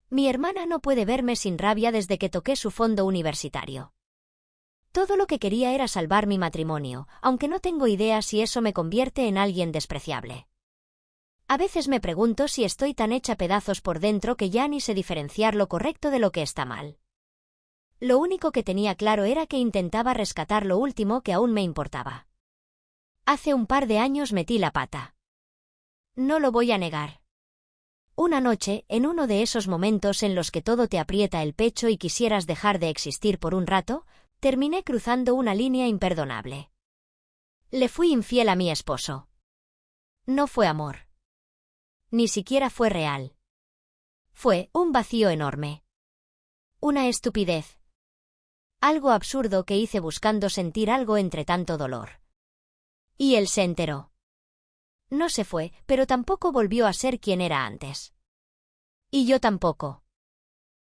Mi hermana no puede verme sin rabia desde que toqué su fondo universitario. Todo lo que quería era salvar mi matrimonio, aunque no tengo idea si eso me convierte en alguien despreciable. A veces me pregunto si estoy tan hecha pedazos por dentro que ya ni sé diferenciar lo correcto de lo que está mal. Lo único que tenía claro era que intentaba rescatar lo último que aún me importaba. Hace un par de años metí la pata. No lo voy a negar. Una noche, en uno de esos momentos en los que todo te aprieta el pecho y quisieras dejar de existir por un rato, terminé cruzando una línea imperdonable. Le fui infiel a mi esposo. No fue amor. Ni siquiera fue real. Fue un vacío enorme. Una estupidez. Algo absurdo que hice buscando sentir algo entre tanto dolor. Y él se enteró. No se fue, pero tampoco volvió a ser quien era antes. Y yo tampoco.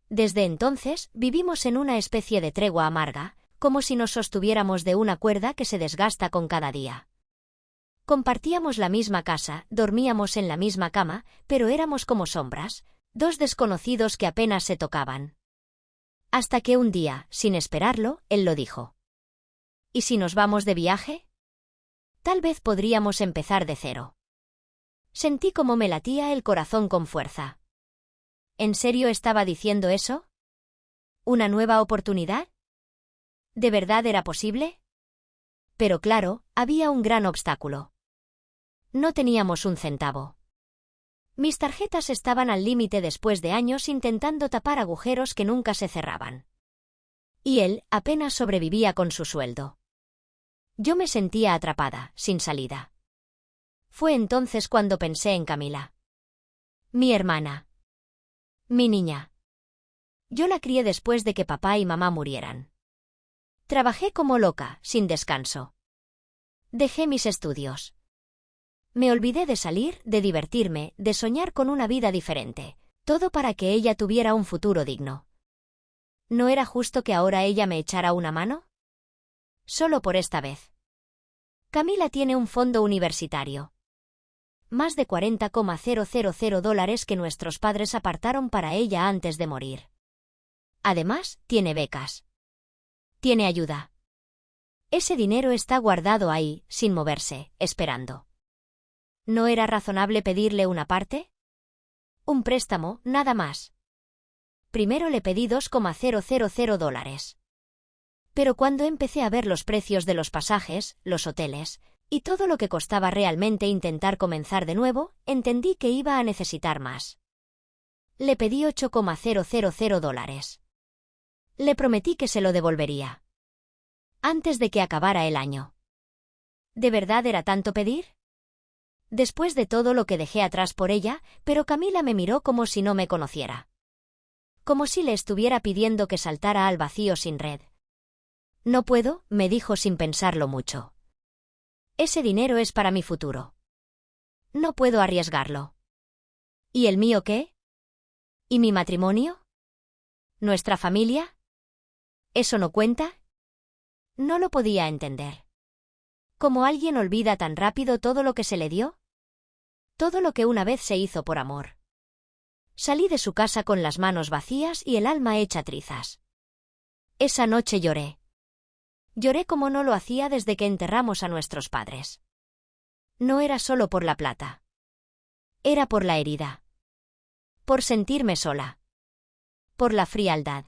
Desde entonces, vivimos en una especie de tregua amarga, como si nos sostuviéramos de una cuerda que se desgasta con cada día. Compartíamos la misma casa, dormíamos en la misma cama, pero éramos como sombras, dos desconocidos que apenas se tocaban. Hasta que un día, sin esperarlo, él lo dijo. ¿Y si nos vamos de viaje? Tal vez podríamos empezar de cero. Sentí como me latía el corazón con fuerza. ¿En serio estaba diciendo eso? ¿Una nueva oportunidad? ¿De verdad era posible? Pero claro, había un gran obstáculo. No teníamos un centavo. Mis tarjetas estaban al límite después de años intentando tapar agujeros que nunca se cerraban. Y él apenas sobrevivía con su sueldo. Yo me sentía atrapada, sin salida. Fue entonces cuando pensé en Camila. Mi hermana. Mi niña. Yo la crié después de que papá y mamá murieran. Trabajé como loca, sin descanso. Dejé mis estudios. Me olvidé de salir, de divertirme, de soñar con una vida diferente, todo para que ella tuviera un futuro digno. ¿No era justo que ahora ella me echara una mano? Solo por esta vez. Camila tiene un fondo universitario. Más de $40,000 que nuestros padres apartaron para ella antes de morir. Además, tiene becas. Tiene ayuda. Ese dinero está guardado ahí, sin moverse, esperando. ¿No era razonable pedirle una parte? Un préstamo, nada más. Primero le pedí $2,000. Pero cuando empecé a ver los precios de los pasajes, los hoteles, y todo lo que costaba realmente intentar comenzar de nuevo, entendí que iba a necesitar más. Le pedí $8,000. Le prometí que se lo devolvería. Antes de que acabara el año. ¿De verdad era tanto pedir? Después de todo lo que dejé atrás por ella, pero Camila me miró como si no me conociera. Como si le estuviera pidiendo que saltara al vacío sin red. No puedo, me dijo sin pensarlo mucho. Ese dinero es para mi futuro. No puedo arriesgarlo. ¿Y el mío qué? ¿Y mi matrimonio? ¿Nuestra familia? ¿Eso no cuenta? No lo podía entender. ¿Cómo alguien olvida tan rápido todo lo que se le dio? Todo lo que una vez se hizo por amor. Salí de su casa con las manos vacías y el alma hecha trizas. Esa noche lloré. Lloré como no lo hacía desde que enterramos a nuestros padres. No era solo por la plata. Era por la herida. Por sentirme sola. Por la frialdad.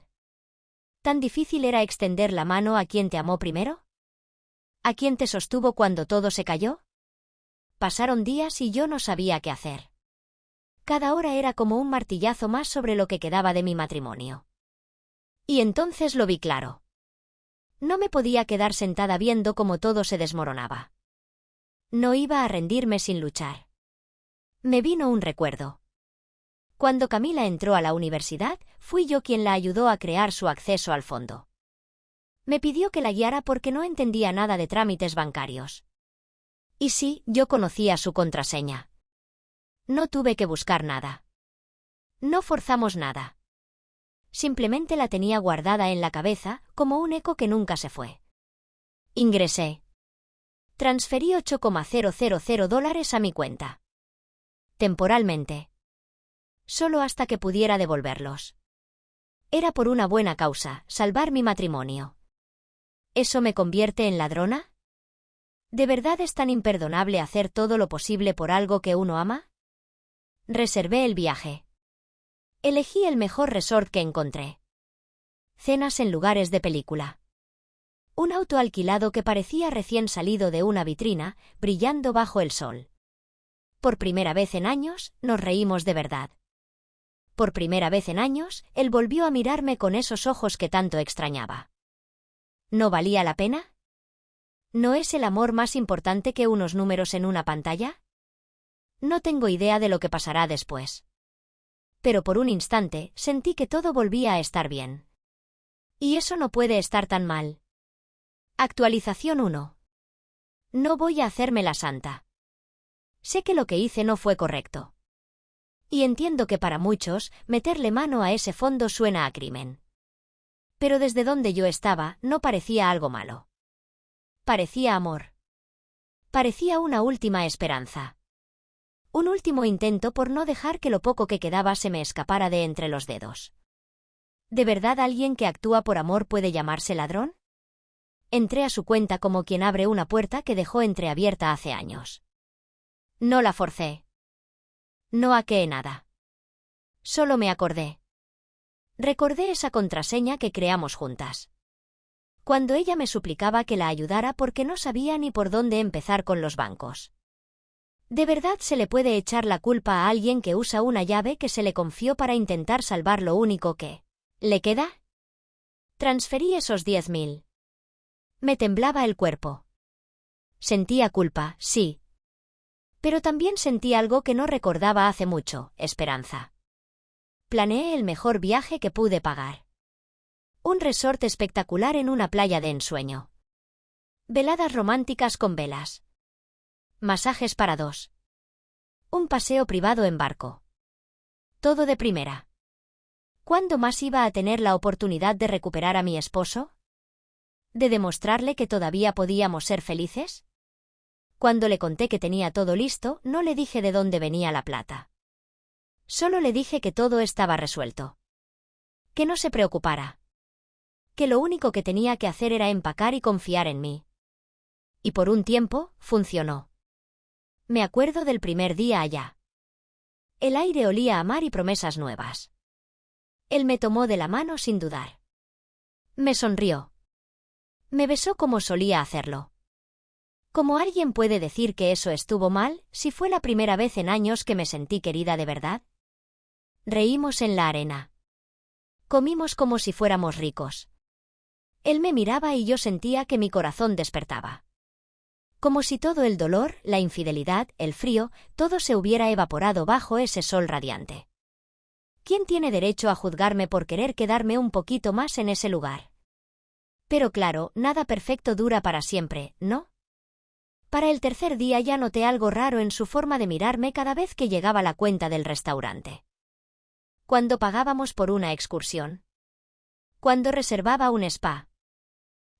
¿Tan difícil era extender la mano a quien te amó primero? ¿A quien te sostuvo cuando todo se cayó? Pasaron días y yo no sabía qué hacer. Cada hora era como un martillazo más sobre lo que quedaba de mi matrimonio. Y entonces lo vi claro. No me podía quedar sentada viendo cómo todo se desmoronaba. No iba a rendirme sin luchar. Me vino un recuerdo. Cuando Camila entró a la universidad, fui yo quien la ayudó a crear su acceso al fondo. Me pidió que la guiara porque no entendía nada de trámites bancarios. Y sí, yo conocía su contraseña. No tuve que buscar nada. No forzamos nada. Simplemente la tenía guardada en la cabeza, como un eco que nunca se fue. Ingresé. Transferí $8,000 a mi cuenta. Temporalmente. Solo hasta que pudiera devolverlos. Era por una buena causa, salvar mi matrimonio. ¿Eso me convierte en ladrona? ¿De verdad es tan imperdonable hacer todo lo posible por algo que uno ama? Reservé el viaje. Elegí el mejor resort que encontré. Cenas en lugares de película. Un auto alquilado que parecía recién salido de una vitrina, brillando bajo el sol. Por primera vez en años, nos reímos de verdad. Por primera vez en años, él volvió a mirarme con esos ojos que tanto extrañaba. ¿No valía la pena? ¿No es el amor más importante que unos números en una pantalla? No tengo idea de lo que pasará después. Pero por un instante sentí que todo volvía a estar bien. Y eso no puede estar tan mal. Actualización 1. No voy a hacerme la santa. Sé que lo que hice no fue correcto. Y entiendo que para muchos, meterle mano a ese fondo suena a crimen. Pero desde donde yo estaba, no parecía algo malo. Parecía amor. Parecía una última esperanza. Un último intento por no dejar que lo poco que quedaba se me escapara de entre los dedos. ¿De verdad alguien que actúa por amor puede llamarse ladrón? Entré a su cuenta como quien abre una puerta que dejó entreabierta hace años. No la forcé. No hackeé nada. Solo me acordé. Recordé esa contraseña que creamos juntas. Cuando ella me suplicaba que la ayudara porque no sabía ni por dónde empezar con los bancos. ¿De verdad se le puede echar la culpa a alguien que usa una llave que se le confió para intentar salvar lo único que le queda? Transferí esos 10.000. Me temblaba el cuerpo. Sentía culpa, sí. Pero también sentí algo que no recordaba hace mucho, esperanza. Planeé el mejor viaje que pude pagar. Un resort espectacular en una playa de ensueño. Veladas románticas con velas. Masajes para dos. Un paseo privado en barco. Todo de primera. ¿Cuándo más iba a tener la oportunidad de recuperar a mi esposo? ¿De demostrarle que todavía podíamos ser felices? Cuando le conté que tenía todo listo, no le dije de dónde venía la plata. Solo le dije que todo estaba resuelto. Que no se preocupara. Que lo único que tenía que hacer era empacar y confiar en mí. Y por un tiempo, funcionó. Me acuerdo del primer día allá. El aire olía a mar y promesas nuevas. Él me tomó de la mano sin dudar. Me sonrió. Me besó como solía hacerlo. ¿Cómo alguien puede decir que eso estuvo mal, si fue la primera vez en años que me sentí querida de verdad? Reímos en la arena. Comimos como si fuéramos ricos. Él me miraba y yo sentía que mi corazón despertaba. Como si todo el dolor, la infidelidad, el frío, todo se hubiera evaporado bajo ese sol radiante. ¿Quién tiene derecho a juzgarme por querer quedarme un poquito más en ese lugar? Pero claro, nada perfecto dura para siempre, ¿no? Para el tercer día ya noté algo raro en su forma de mirarme cada vez que llegaba la cuenta del restaurante. Cuando pagábamos por una excursión. Cuando reservaba un spa.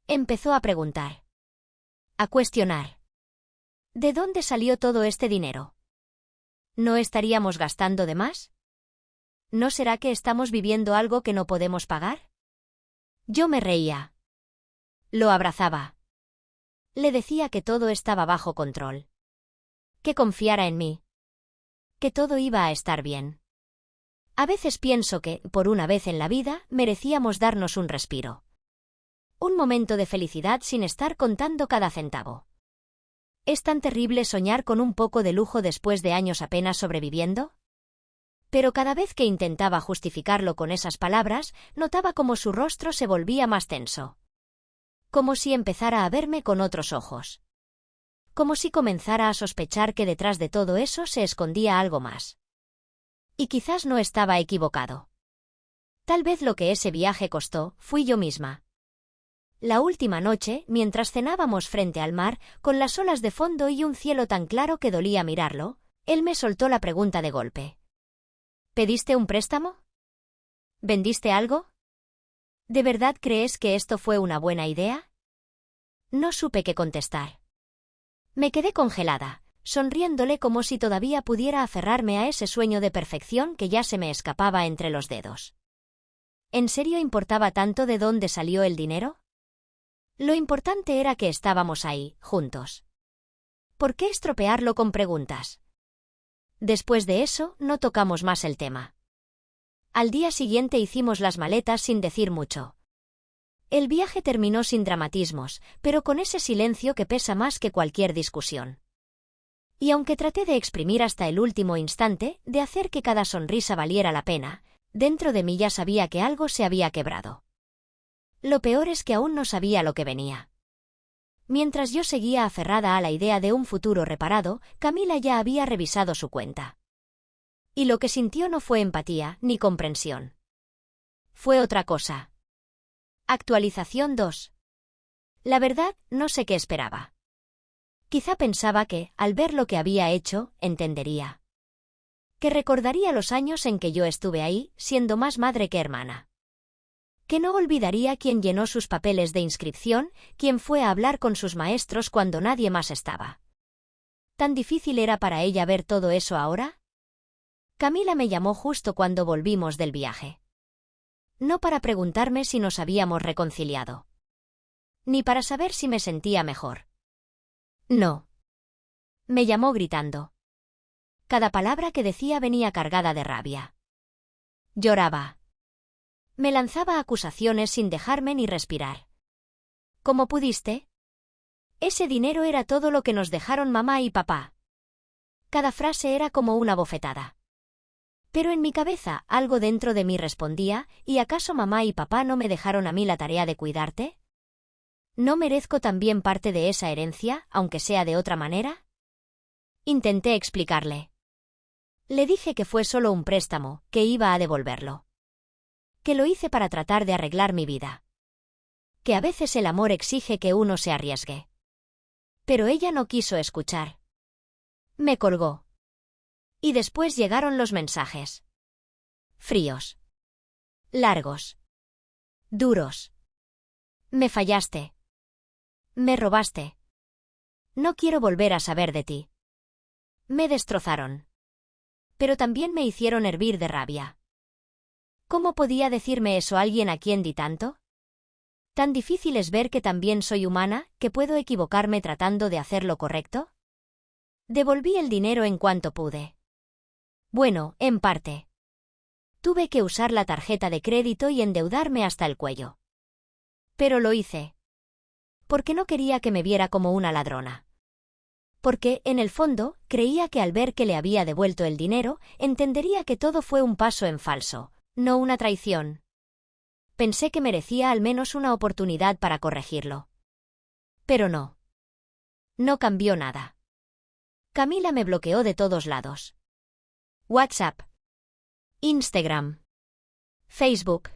Empezó a preguntar. A cuestionar. ¿De dónde salió todo este dinero? ¿No estaríamos gastando de más? ¿No será que estamos viviendo algo que no podemos pagar? Yo me reía. Lo abrazaba. Le decía que todo estaba bajo control. Que confiara en mí. Que todo iba a estar bien. A veces pienso que, por una vez en la vida, merecíamos darnos un respiro. Un momento de felicidad sin estar contando cada centavo. ¿Es tan terrible soñar con un poco de lujo después de años apenas sobreviviendo? Pero cada vez que intentaba justificarlo con esas palabras, notaba como su rostro se volvía más tenso. Como si empezara a verme con otros ojos. Como si comenzara a sospechar que detrás de todo eso se escondía algo más. Y quizás no estaba equivocado. Tal vez lo que ese viaje costó, fui yo misma. La última noche, mientras cenábamos frente al mar, con las olas de fondo y un cielo tan claro que dolía mirarlo, él me soltó la pregunta de golpe. ¿Pediste un préstamo? ¿Vendiste algo? ¿De verdad crees que esto fue una buena idea? No supe qué contestar. Me quedé congelada, sonriéndole como si todavía pudiera aferrarme a ese sueño de perfección que ya se me escapaba entre los dedos. ¿En serio importaba tanto de dónde salió el dinero? Lo importante era que estábamos ahí, juntos. ¿Por qué estropearlo con preguntas? Después de eso, no tocamos más el tema. Al día siguiente hicimos las maletas sin decir mucho. El viaje terminó sin dramatismos, pero con ese silencio que pesa más que cualquier discusión. Y aunque traté de exprimir hasta el último instante, de hacer que cada sonrisa valiera la pena, dentro de mí ya sabía que algo se había quebrado. Lo peor es que aún no sabía lo que venía. Mientras yo seguía aferrada a la idea de un futuro reparado, Camila ya había revisado su cuenta. Y lo que sintió no fue empatía ni comprensión. Fue otra cosa. Actualización 2. La verdad, no sé qué esperaba. Quizá pensaba que, al ver lo que había hecho, entendería. Que recordaría los años en que yo estuve ahí, siendo más madre que hermana. Que no olvidaría quién llenó sus papeles de inscripción, quién fue a hablar con sus maestros cuando nadie más estaba. ¿Tan difícil era para ella ver todo eso ahora? Camila me llamó justo cuando volvimos del viaje. No para preguntarme si nos habíamos reconciliado. Ni para saber si me sentía mejor. No. Me llamó gritando. Cada palabra que decía venía cargada de rabia. Lloraba. Me lanzaba acusaciones sin dejarme ni respirar. ¿Cómo pudiste? Ese dinero era todo lo que nos dejaron mamá y papá. Cada frase era como una bofetada. Pero en mi cabeza, algo dentro de mí respondía, ¿y acaso mamá y papá no me dejaron a mí la tarea de cuidarte? ¿No merezco también parte de esa herencia, aunque sea de otra manera? Intenté explicarle. Le dije que fue solo un préstamo, que iba a devolverlo. Que lo hice para tratar de arreglar mi vida. Que a veces el amor exige que uno se arriesgue. Pero ella no quiso escuchar. Me colgó. Y después llegaron los mensajes. Fríos. Largos. Duros. Me fallaste. Me robaste. No quiero volver a saber de ti. Me destrozaron. Pero también me hicieron hervir de rabia. ¿Cómo podía decirme eso alguien a quien di tanto? ¿Tan difícil es ver que también soy humana, que puedo equivocarme tratando de hacer lo correcto? Devolví el dinero en cuanto pude. Bueno, en parte. Tuve que usar la tarjeta de crédito y endeudarme hasta el cuello. Pero lo hice. Porque no quería que me viera como una ladrona. Porque, en el fondo, creía que al ver que le había devuelto el dinero, entendería que todo fue un paso en falso, no una traición. Pensé que merecía al menos una oportunidad para corregirlo. Pero no. No cambió nada. Camila me bloqueó de todos lados. WhatsApp. Instagram. Facebook.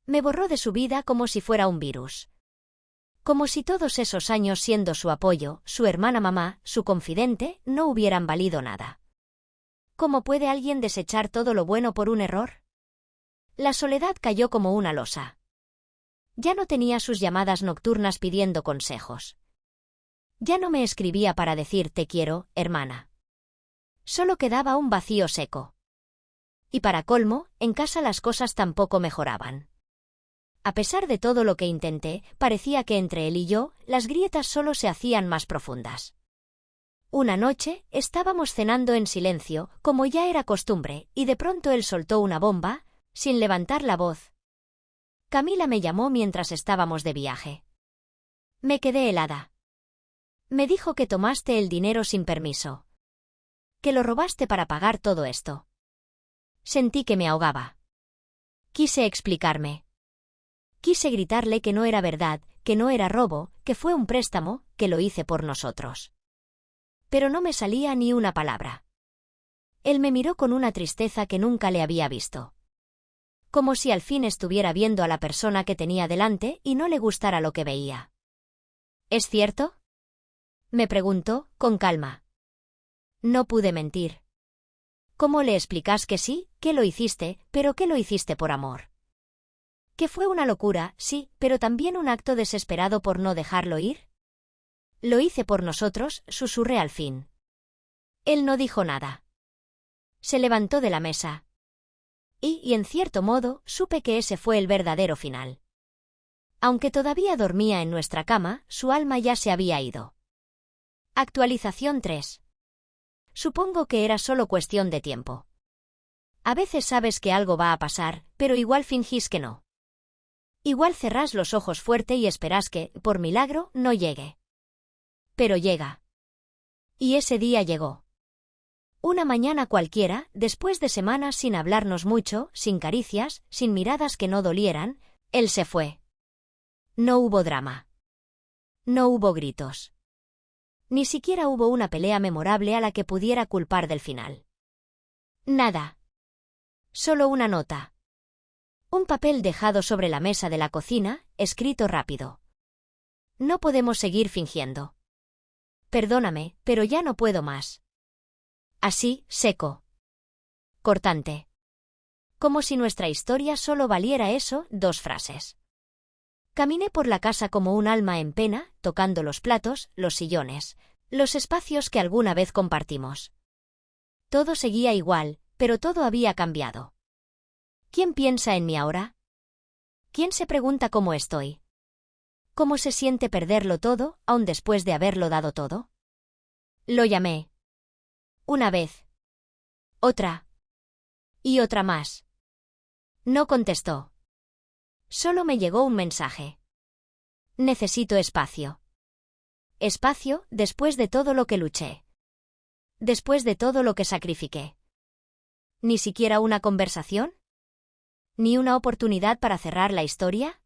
Me borró de su vida como si fuera un virus. Como si todos esos años siendo su apoyo, su hermana mamá, su confidente, no hubieran valido nada. ¿Cómo puede alguien desechar todo lo bueno por un error? La soledad cayó como una losa. Ya no tenía sus llamadas nocturnas pidiendo consejos. Ya no me escribía para decir te quiero, hermana. Solo quedaba un vacío seco. Y para colmo, en casa las cosas tampoco mejoraban. A pesar de todo lo que intenté, parecía que entre él y yo, las grietas solo se hacían más profundas. Una noche, estábamos cenando en silencio, como ya era costumbre, y de pronto él soltó una bomba, sin levantar la voz. Camila me llamó mientras estábamos de viaje. Me quedé helada. Me dijo que tomaste el dinero sin permiso. Que lo robaste para pagar todo esto. Sentí que me ahogaba. Quise explicarme. Quise gritarle que no era verdad, que no era robo, que fue un préstamo, que lo hice por nosotros. Pero no me salía ni una palabra. Él me miró con una tristeza que nunca le había visto. Como si al fin estuviera viendo a la persona que tenía delante y no le gustara lo que veía. ¿Es cierto? Me preguntó, con calma. No pude mentir. ¿Cómo le explicas que sí, que lo hiciste, pero que lo hiciste por amor? Que fue una locura, sí, pero también un acto desesperado por no dejarlo ir. Lo hice por nosotros, susurré al fin. Él no dijo nada. Se levantó de la mesa. Y en cierto modo, supe que ese fue el verdadero final. Aunque todavía dormía en nuestra cama, su alma ya se había ido. Actualización 3. Supongo que era solo cuestión de tiempo. A veces sabes que algo va a pasar, pero igual fingís que no. Igual cerrás los ojos fuerte y esperás que, por milagro, no llegue. Pero llega. Y ese día llegó. Una mañana cualquiera, después de semanas sin hablarnos mucho, sin caricias, sin miradas que no dolieran, él se fue. No hubo drama. No hubo gritos. Ni siquiera hubo una pelea memorable a la que pudiera culpar del final. Nada. Solo una nota. Un papel dejado sobre la mesa de la cocina, escrito rápido. No podemos seguir fingiendo. Perdóname, pero ya no puedo más. Así, seco. Cortante. Como si nuestra historia solo valiera eso, 2 frases. Caminé por la casa como un alma en pena, tocando los platos, los sillones, los espacios que alguna vez compartimos. Todo seguía igual, pero todo había cambiado. ¿Quién piensa en mí ahora? ¿Quién se pregunta cómo estoy? ¿Cómo se siente perderlo todo, aun después de haberlo dado todo? Lo llamé. Una vez. Otra. Y otra más. No contestó. Solo me llegó un mensaje. Necesito espacio. Espacio, después de todo lo que luché. Después de todo lo que sacrifiqué. ¿Ni siquiera una conversación? ¿Ni una oportunidad para cerrar la historia?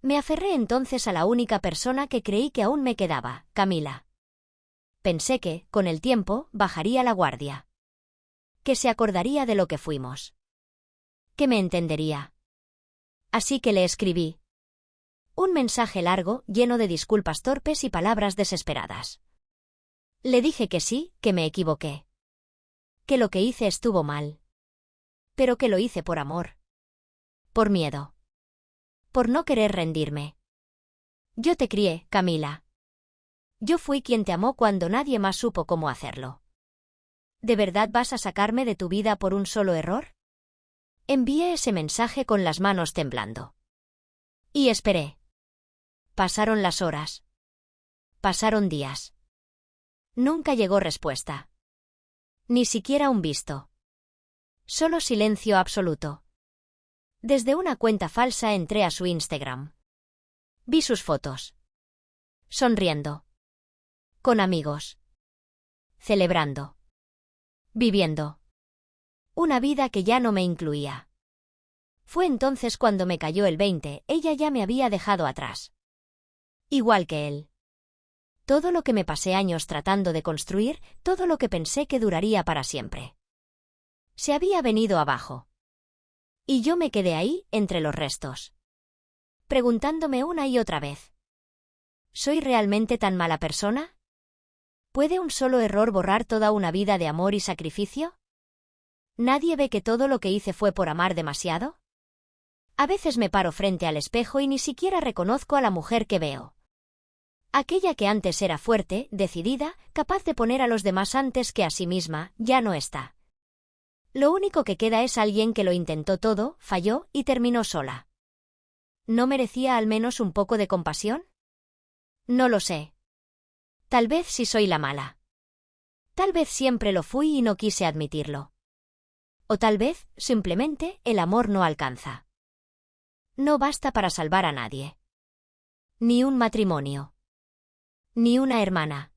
Me aferré entonces a la única persona que creí que aún me quedaba, Camila. Pensé que, con el tiempo, bajaría la guardia. Que se acordaría de lo que fuimos. Que me entendería. Así que le escribí. Un mensaje largo, lleno de disculpas torpes y palabras desesperadas. Le dije que sí, que me equivoqué. Que lo que hice estuvo mal. Pero que lo hice por amor. Por miedo. Por no querer rendirme. Yo te crié, Camila. Yo fui quien te amó cuando nadie más supo cómo hacerlo. ¿De verdad vas a sacarme de tu vida por un solo error? Envié ese mensaje con las manos temblando. Y esperé. Pasaron las horas. Pasaron días. Nunca llegó respuesta. Ni siquiera un visto. Solo silencio absoluto. Desde una cuenta falsa entré a su Instagram. Vi sus fotos. Sonriendo. Con amigos. Celebrando. Viviendo. Una vida que ya no me incluía. Fue entonces cuando me cayó el 20, ella ya me había dejado atrás. Igual que él. Todo lo que me pasé años tratando de construir, todo lo que pensé que duraría para siempre. Se había venido abajo. Y yo me quedé ahí, entre los restos. Preguntándome una y otra vez. ¿Soy realmente tan mala persona? ¿Puede un solo error borrar toda una vida de amor y sacrificio? ¿Nadie ve que todo lo que hice fue por amar demasiado? A veces me paro frente al espejo y ni siquiera reconozco a la mujer que veo. Aquella que antes era fuerte, decidida, capaz de poner a los demás antes que a sí misma, ya no está. Lo único que queda es alguien que lo intentó todo, falló y terminó sola. ¿No merecía al menos un poco de compasión? No lo sé. Tal vez sí soy la mala. Tal vez siempre lo fui y no quise admitirlo. O tal vez, simplemente, el amor no alcanza. No basta para salvar a nadie. Ni un matrimonio. Ni una hermana.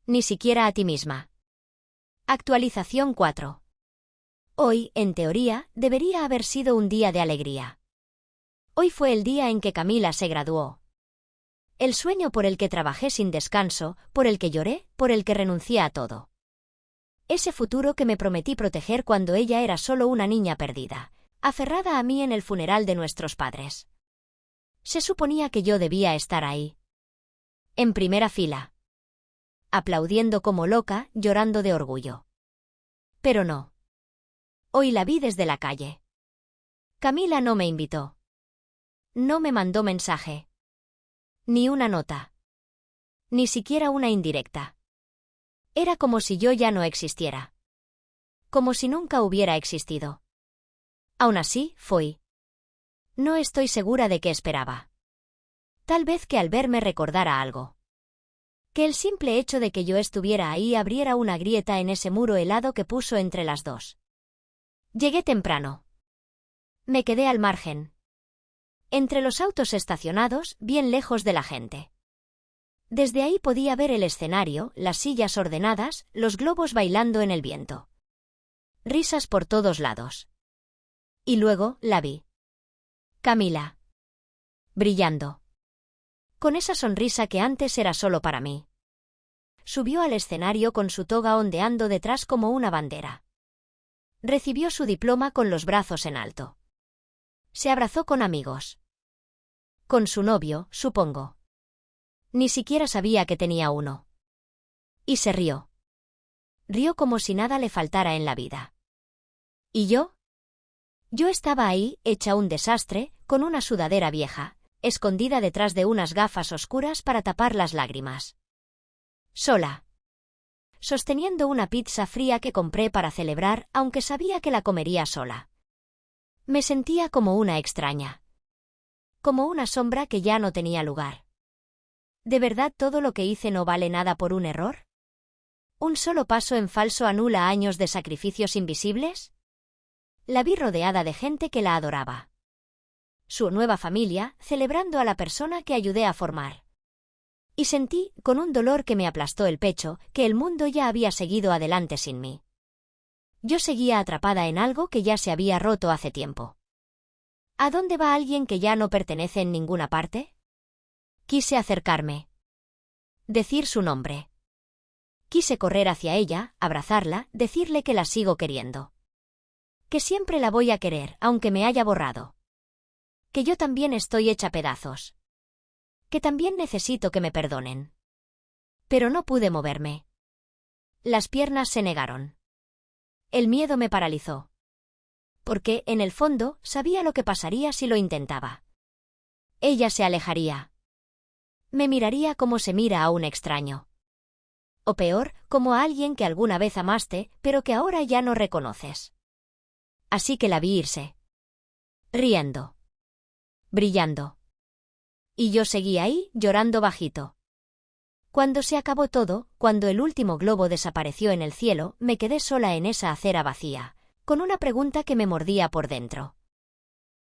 Ni siquiera a ti misma. Actualización 4. Hoy, en teoría, debería haber sido un día de alegría. Hoy fue el día en que Camila se graduó. El sueño por el que trabajé sin descanso, por el que lloré, por el que renuncié a todo. Ese futuro que me prometí proteger cuando ella era solo una niña perdida, aferrada a mí en el funeral de nuestros padres. Se suponía que yo debía estar ahí. En primera fila. Aplaudiendo como loca, llorando de orgullo. Pero no. Hoy la vi desde la calle. Camila no me invitó. No me mandó mensaje. Ni una nota. Ni siquiera una indirecta. Era como si yo ya no existiera. Como si nunca hubiera existido. Aún así, fui. No estoy segura de qué esperaba. Tal vez que al verme recordara algo. Que el simple hecho de que yo estuviera ahí abriera una grieta en ese muro helado que puso entre las dos. Llegué temprano. Me quedé al margen. Entre los autos estacionados, bien lejos de la gente. Desde ahí podía ver el escenario, las sillas ordenadas, los globos bailando en el viento. Risas por todos lados. Y luego, la vi. Camila. Brillando. Con esa sonrisa que antes era solo para mí. Subió al escenario con su toga ondeando detrás como una bandera. Recibió su diploma con los brazos en alto. Se abrazó con amigos. Con su novio, supongo. Ni siquiera sabía que tenía uno. Y se rió. Rió como si nada le faltara en la vida. ¿Y yo? Yo estaba ahí, hecha un desastre, con una sudadera vieja, escondida detrás de unas gafas oscuras para tapar las lágrimas. Sola. Sosteniendo una pizza fría que compré para celebrar, aunque sabía que la comería sola. Me sentía como una extraña. Como una sombra que ya no tenía lugar. ¿De verdad todo lo que hice no vale nada por un error? ¿Un solo paso en falso anula años de sacrificios invisibles? La vi rodeada de gente que la adoraba. Su nueva familia, celebrando a la persona que ayudé a formar. Y sentí, con un dolor que me aplastó el pecho, que el mundo ya había seguido adelante sin mí. Yo seguía atrapada en algo que ya se había roto hace tiempo. ¿A dónde va alguien que ya no pertenece en ninguna parte? Quise acercarme. Decir su nombre. Quise correr hacia ella, abrazarla, decirle que la sigo queriendo. Que siempre la voy a querer, aunque me haya borrado. Que yo también estoy hecha pedazos. Que también necesito que me perdonen. Pero no pude moverme. Las piernas se negaron. El miedo me paralizó. Porque, en el fondo, sabía lo que pasaría si lo intentaba. Ella se alejaría. Me miraría como se mira a un extraño. O peor, como a alguien que alguna vez amaste, pero que ahora ya no reconoces. Así que la vi irse. Riendo. Brillando. Y yo seguí ahí, llorando bajito. Cuando se acabó todo, cuando el último globo desapareció en el cielo, me quedé sola en esa acera vacía, con una pregunta que me mordía por dentro.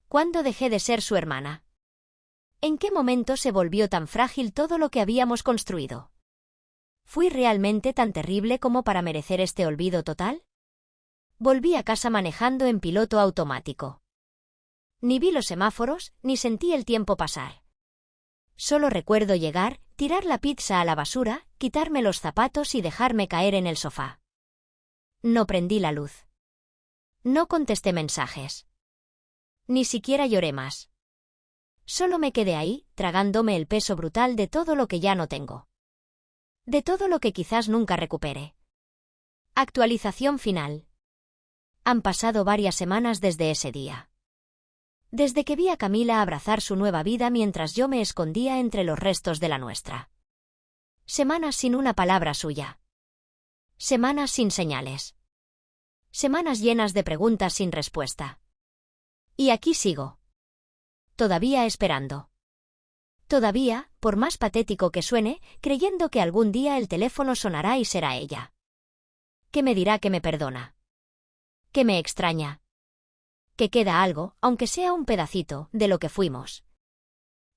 ¿Cuándo dejé de ser su hermana? ¿En qué momento se volvió tan frágil todo lo que habíamos construido? ¿Fui realmente tan terrible como para merecer este olvido total? Volví a casa manejando en piloto automático. Ni vi los semáforos, ni sentí el tiempo pasar. Solo recuerdo llegar, tirar la pizza a la basura, quitarme los zapatos y dejarme caer en el sofá. No prendí la luz. No contesté mensajes. Ni siquiera lloré más. Solo me quedé ahí, tragándome el peso brutal de todo lo que ya no tengo. De todo lo que quizás nunca recupere. Actualización final. Han pasado varias semanas desde ese día. Desde que vi a Camila abrazar su nueva vida mientras yo me escondía entre los restos de la nuestra. Semanas sin una palabra suya. Semanas sin señales. Semanas llenas de preguntas sin respuesta. Y aquí sigo. Todavía esperando. Todavía, por más patético que suene, creyendo que algún día el teléfono sonará y será ella. Que me dirá que me perdona. Que me extraña. Que queda algo, aunque sea un pedacito, de lo que fuimos.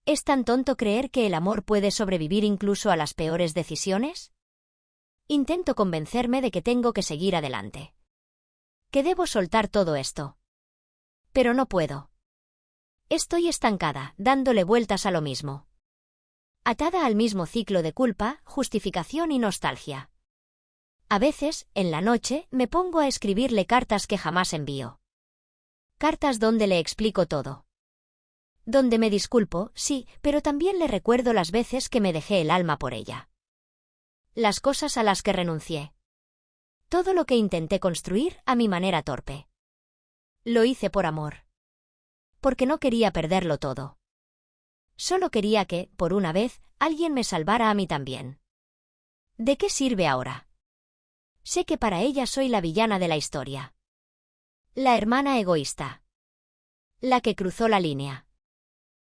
¿Es tan tonto creer que el amor puede sobrevivir incluso a las peores decisiones? Intento convencerme de que tengo que seguir adelante. Que debo soltar todo esto. Pero no puedo. Estoy estancada, dándole vueltas a lo mismo. Atada al mismo ciclo de culpa, justificación y nostalgia. A veces, en la noche, me pongo a escribirle cartas que jamás envío. Cartas donde le explico todo. Donde me disculpo, sí, pero también le recuerdo las veces que me dejé el alma por ella. Las cosas a las que renuncié. Todo lo que intenté construir a mi manera torpe. Lo hice por amor. Porque no quería perderlo todo. Solo quería que, por una vez, alguien me salvara a mí también. ¿De qué sirve ahora? Sé que para ella soy la villana de la historia. La hermana egoísta. La que cruzó la línea.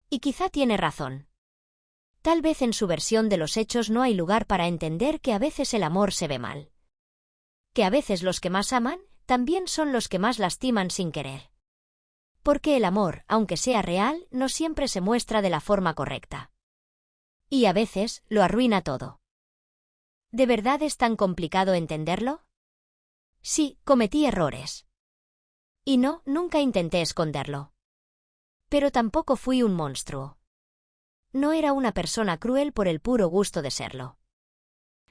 Y quizá tiene razón. Tal vez en su versión de los hechos no hay lugar para entender que a veces el amor se ve mal. Que a veces los que más aman, también son los que más lastiman sin querer. Porque el amor, aunque sea real, no siempre se muestra de la forma correcta. Y a veces, lo arruina todo. ¿De verdad es tan complicado entenderlo? Sí, cometí errores. Y no, nunca intenté esconderlo. Pero tampoco fui un monstruo. No era una persona cruel por el puro gusto de serlo.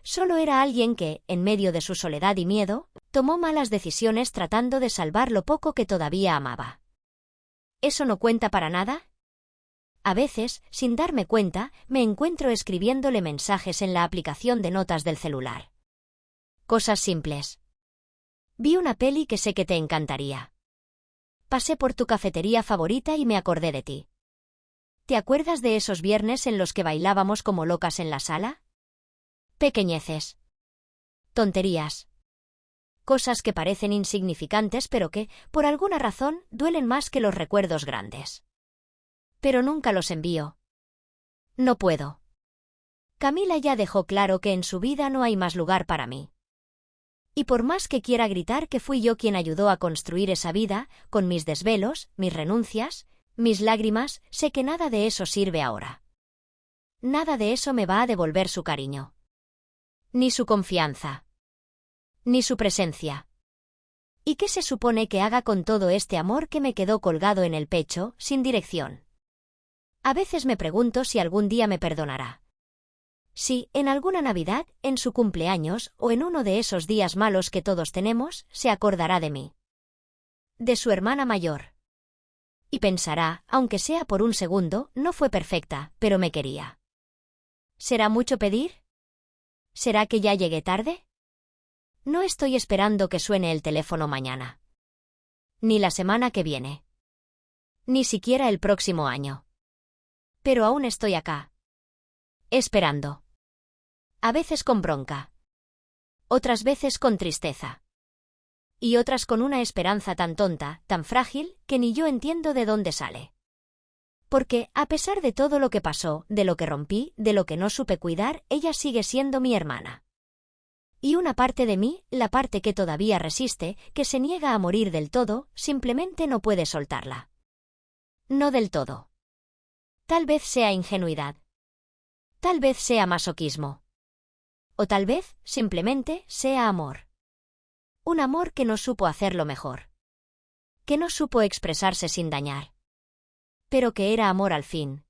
Solo era alguien que, en medio de su soledad y miedo, tomó malas decisiones tratando de salvar lo poco que todavía amaba. ¿Eso no cuenta para nada? A veces, sin darme cuenta, me encuentro escribiéndole mensajes en la aplicación de notas del celular. Cosas simples. Vi una peli que sé que te encantaría. Pasé por tu cafetería favorita y me acordé de ti. ¿Te acuerdas de esos viernes en los que bailábamos como locas en la sala? Pequeñeces. Tonterías. Cosas que parecen insignificantes pero que, por alguna razón, duelen más que los recuerdos grandes. Pero nunca los envío. No puedo. Camila ya dejó claro que en su vida no hay más lugar para mí. Y por más que quiera gritar que fui yo quien ayudó a construir esa vida, con mis desvelos, mis renuncias, mis lágrimas, sé que nada de eso sirve ahora. Nada de eso me va a devolver su cariño. Ni su confianza. Ni su presencia. ¿Y qué se supone que haga con todo este amor que me quedó colgado en el pecho, sin dirección? A veces me pregunto si algún día me perdonará. Si, en alguna Navidad, en su cumpleaños o en uno de esos días malos que todos tenemos, se acordará de mí. De su hermana mayor. Y pensará, aunque sea por un segundo, no fue perfecta, pero me quería. ¿Será mucho pedir? ¿Será que ya llegué tarde? No estoy esperando que suene el teléfono mañana. Ni la semana que viene. Ni siquiera el próximo año. Pero aún estoy acá. Esperando. A veces con bronca. Otras veces con tristeza. Y otras con una esperanza tan tonta, tan frágil, que ni yo entiendo de dónde sale. Porque, a pesar de todo lo que pasó, de lo que rompí, de lo que no supe cuidar, ella sigue siendo mi hermana. Y una parte de mí, la parte que todavía resiste, que se niega a morir del todo, simplemente no puede soltarla. No del todo. Tal vez sea ingenuidad. Tal vez sea masoquismo. O tal vez, simplemente, sea amor. Un amor que no supo hacerlo mejor. Que no supo expresarse sin dañar. Pero que era amor al fin.